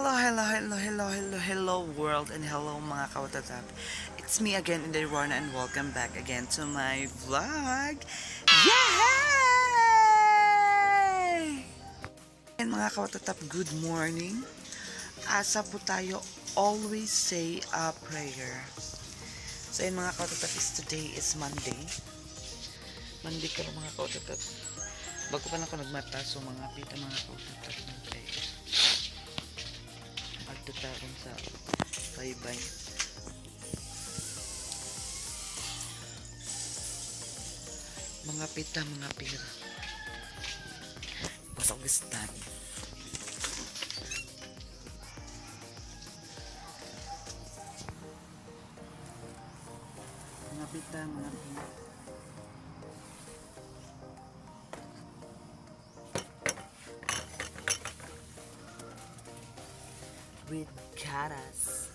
Hello world and hello mga kawatatap. It's me again, Inday Rona, and welcome back again to my vlog. Yay! And mga kawatatap, good morning. Asa po tayo, always say a prayer. So yun mga kawatatap, today is Monday. Monday ka mga kawatatap. Bago pa na ako nagmata, so mga pita mga kawatatap natin. Magtatapon sa bye-bye. Mga pita, mga pira. Pasok gistan. Mga pita, mga pira. With caras.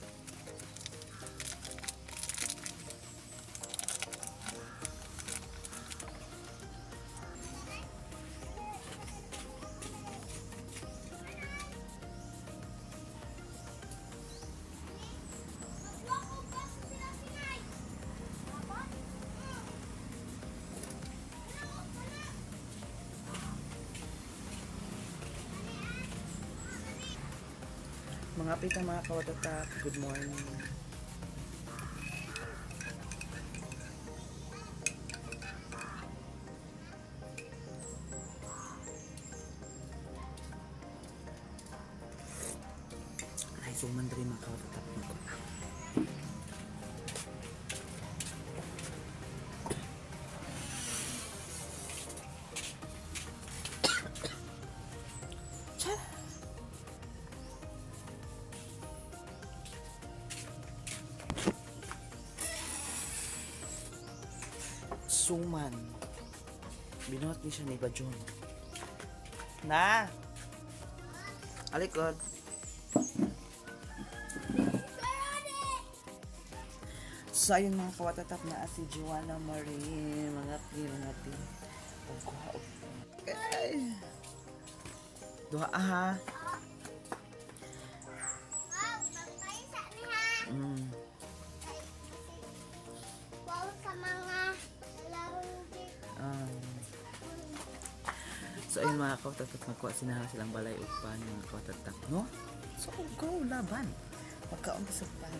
Mga pita mga kawatatap, good morning. Ay, suman rin mga kawatatap. Suman. Binuhat niya siya ni Bajon. Na! Alikod. So, ayun mga kawatatap na si Joanna Marie. Mga pira natin. Duha ha. So ayun mga kawatatap, magkuha sinaha silang balay upan mga kawatatap, no? So go, laban. Magkaon ka sa pan.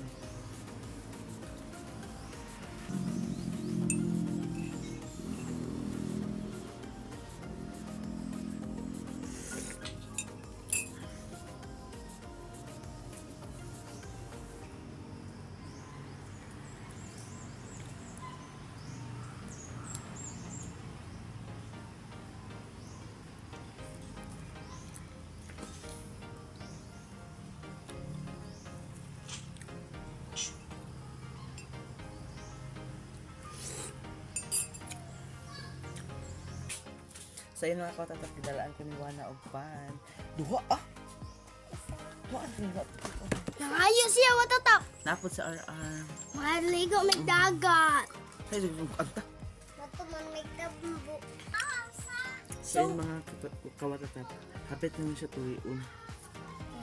So yun mga kawatatap, pidalaan ko ni Wana og pan. Duha ah! Duha ah! Nangayo siya, watatap! Napod sa RR. Maligo may dagat! Ay, yung agta. Nato man may tabumbo. So yun mga kawatatap, hapit na siya tuliun.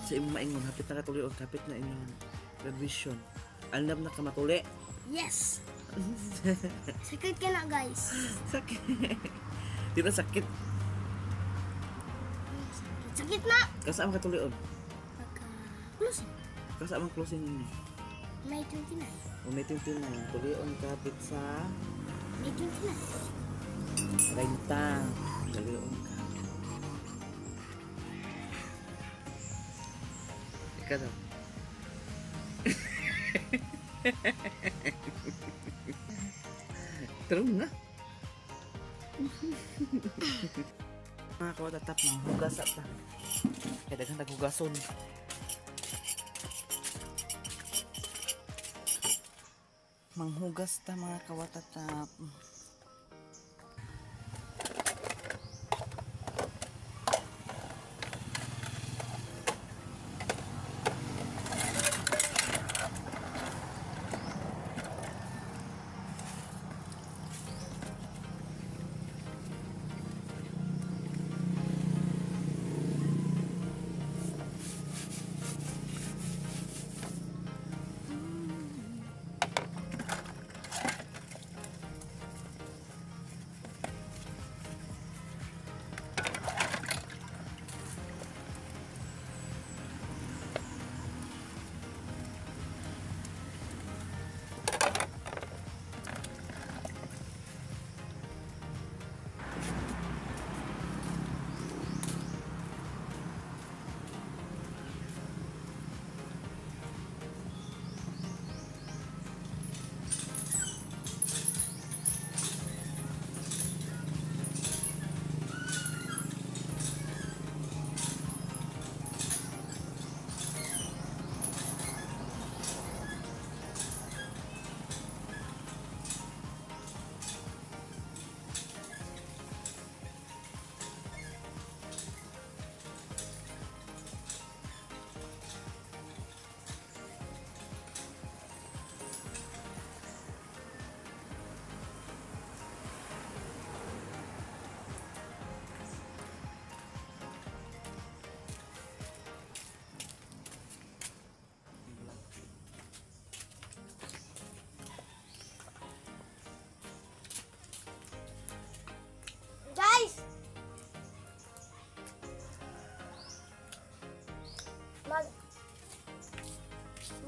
Sa imong maingon, hapit na katuliun, hapit na inyong graduation. Alam na ka matuli? Yes! Sakit ka na guys. Sakit. Di ba sakit? Sakit na! Kasama ka tulion? Closing. Kasama closing ninyo? May 29. O may 29. Tulion kapit sa... May 29. 30. Tulion ka. Ika daw. True na. Mga kawatatap, manghugas at lang. Kaya dagang naghugason. Manghugas ta mga kawatatap.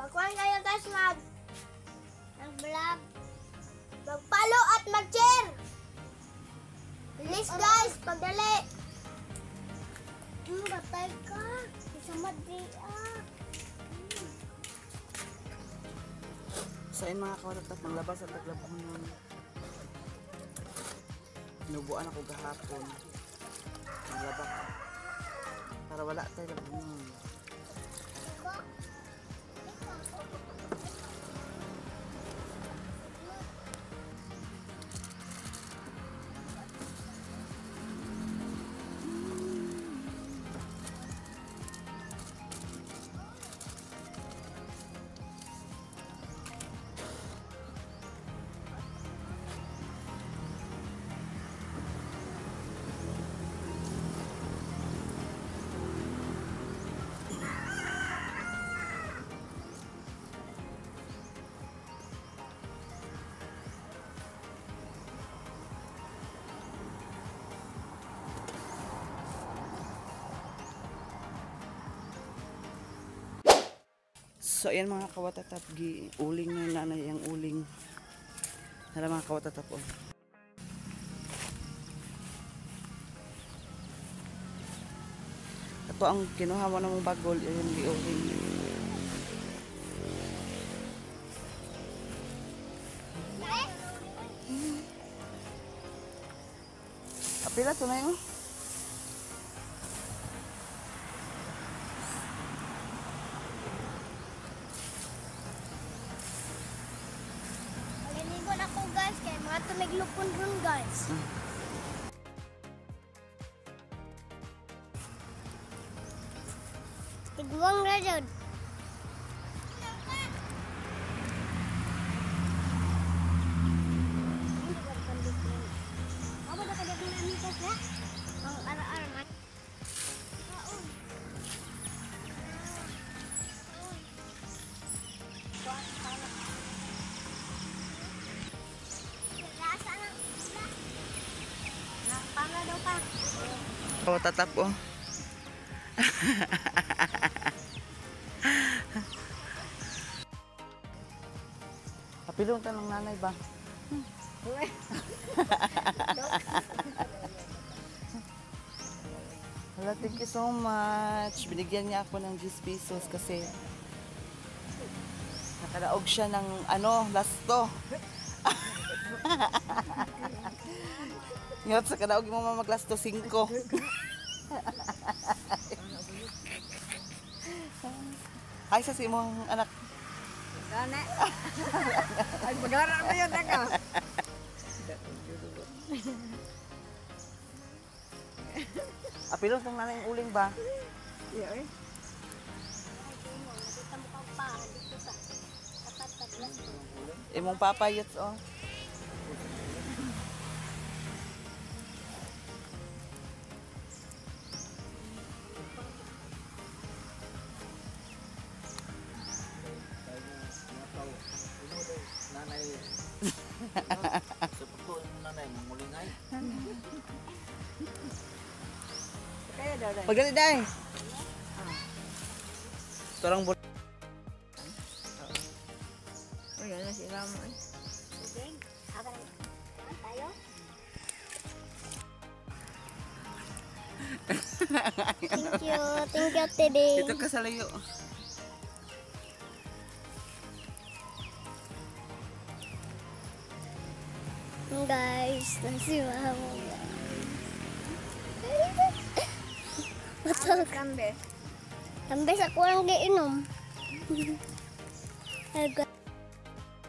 Magkuhan kayo guys, mag-vlog. Mag-follow at mag-share. Please guys, pagdali. Batay ka. Isa madriak. So ayun mga kawatatap, maglabas at naglabunon. Inubuan ako gahapon. Maglabak. Para wala tayo labunon. So ayan mga kawatatap, uling na nanay ang uling. Hala mga kawatatap oh. Ito ang kinuha mo ng bagol, yung uling. Apila ito na yun. Maliligon ako guys, kaya mga tumiglupon dun guys. Tigwang na dyan. Apa dah kada kena ni kas ya? Ang ara-ara man. Pala daw pa. Kawatatap oh. Apilong tanong nanay ba? Hala, thank you so much. Binigyan niya ako ng 10 pesos kasi nakaraog siya ng lasto. Ngayon sa kadaog mo maglasto 5. Ay sa si mong anak. Gana. Ay magara na yun ka. Apilong tong nanay yung uling ba? Iya eh. Kita mo kang pa dito sa katatag. Imong papayot oh. Nanay. Seperti nanay mengulingay. Kaya daw daw. Pagdali day. Torang bul. Oh, yan na si Ramo eh. Okay. Abang tayo. Thank you, Teddy. Ito ka sa layo. Guys, nasi mama. Matog. Kambe. Tambay sa kuwang giinom. Aga.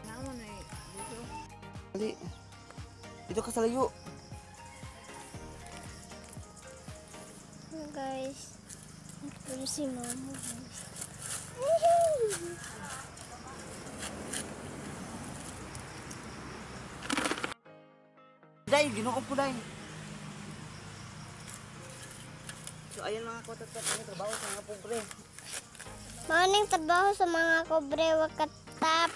Namo na eh. Dito. Dali. Dito ka sa layo. Guys. Ito si mama. Guys. Day, ginuog po day. So ayan mga kawatatap, trabaho sa mga pobre. Maning trabaho sa mga kobre wakatap.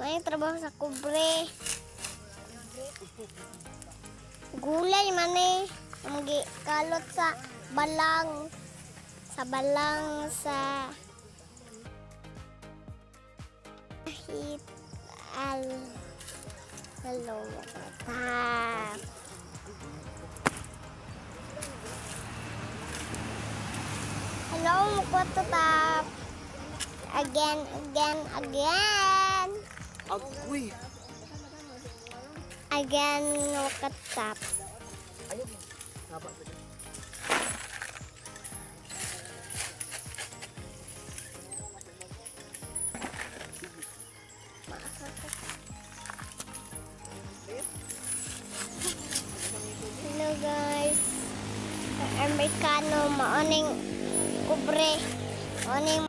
Maning trabaho sa kobre. Gulay mani ang kalot sa balang sa hit hello tap. Hello tap. Again. Agoy. Again tap. Ayun. Haba pa dyan. Hello guys. Amerikano maoning kubre. Maoning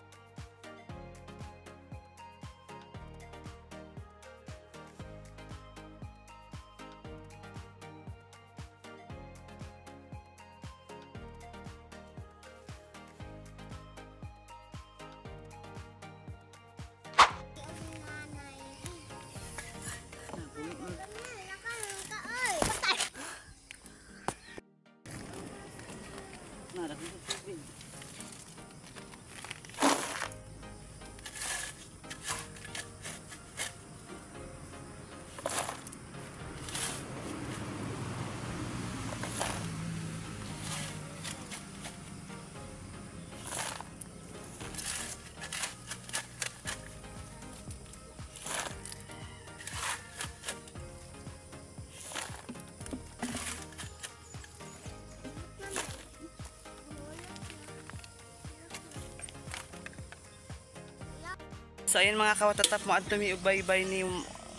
So ayun mga kawatatap mo at tumiubaybay ni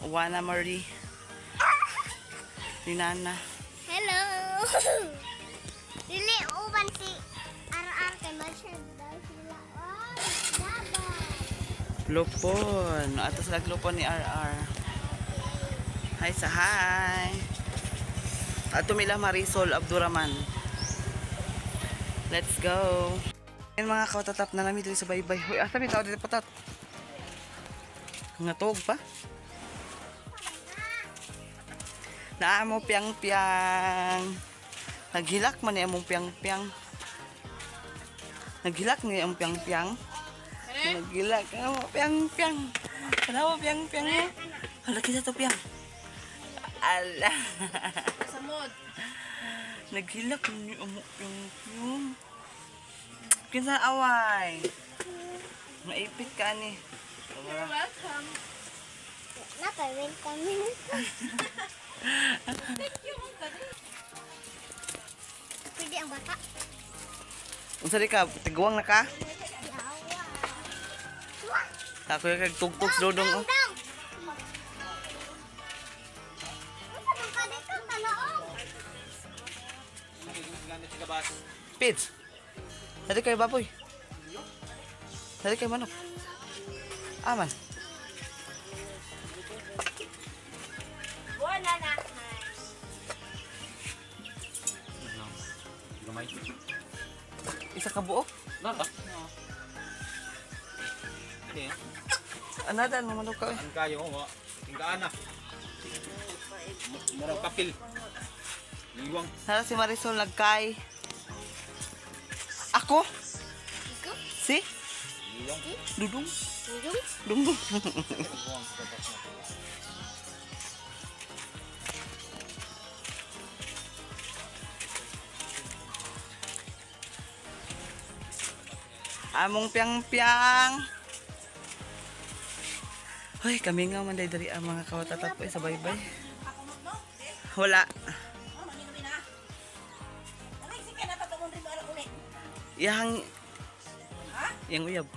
Wana Marie. Ni Nana. hello. Dili uban si RR kay Marshall daw sila. Oh, dapat. Lupon. Atas naglupon ni RR. Hi sa hi. At tumila Marisol Abduraman. Let's go. Ayun mga kawatatap na namin dito sa baybay. Hoy, asa may tao dito patat? Ngatog pa? Naamo piyang-piyang. Naghilak man niya mong piyang-piyang. Naghilak niya mong piyang-piyang. Naghilak mo piyang-piyang. Ano mo piyang-piyang mo? Hala, kita to piyang. Ala. Samod. Naghilak niya mong piyang-piyang. Kinsa away. Maipit ka ni. You're welcome. Nakawin kami. Pwede ang bata. Unsa di ka? Tiguang na ka? Yawa. Ako yung kagtugtog sa dodong. Oh. Dong. Ano bang ka dito? Talaong. Pits. Dali kayo baboy. Dali kayo manok. Aman. Wala na. Isa ka buo? Nada. Anadan mo manok ka. Ang kayo mo, tinggaan na. Murang kapil. Iwang. Hala si Marisol nagkay. Ako? Si? Iwang. Dudung. Hidung. Dungdung. Iwang. Among piyang-piyang. Hoy, kami nga man dari ang mga kawatatap sa baybay. Wala. Yang yang uyab.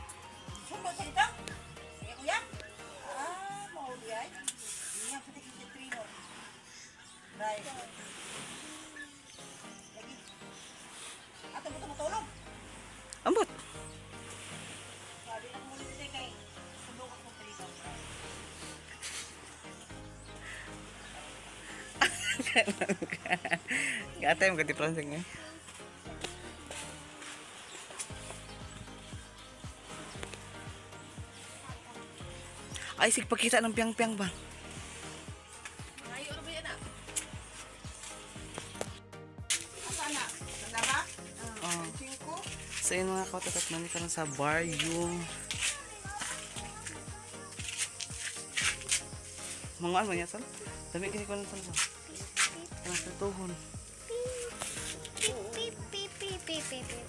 Ambot. Gata yung ganti pronsing eh. Ay, sig pagkita ng piyang-piyang ba? Oh. So yun mga kawatatap namin ka sa bar yung Mga ano niya sal? Dami kini ko ng sal. Kanang tutuhon. Pip, pip, pip, pip, pip, pip, pip.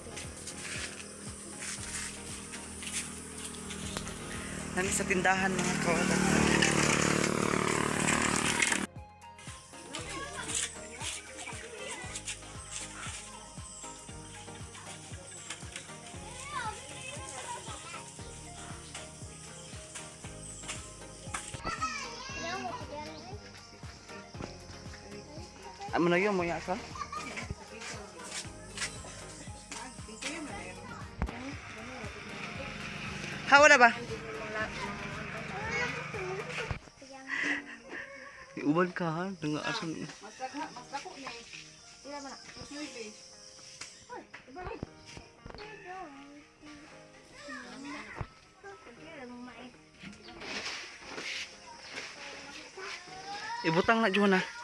Nami sa tindahan mga kawatatap. Yang mau kejar ni. Amo na yun mo ya sal? Hawa na ba? Iuban ka ha? Nga asan. Ibutang na dyan na.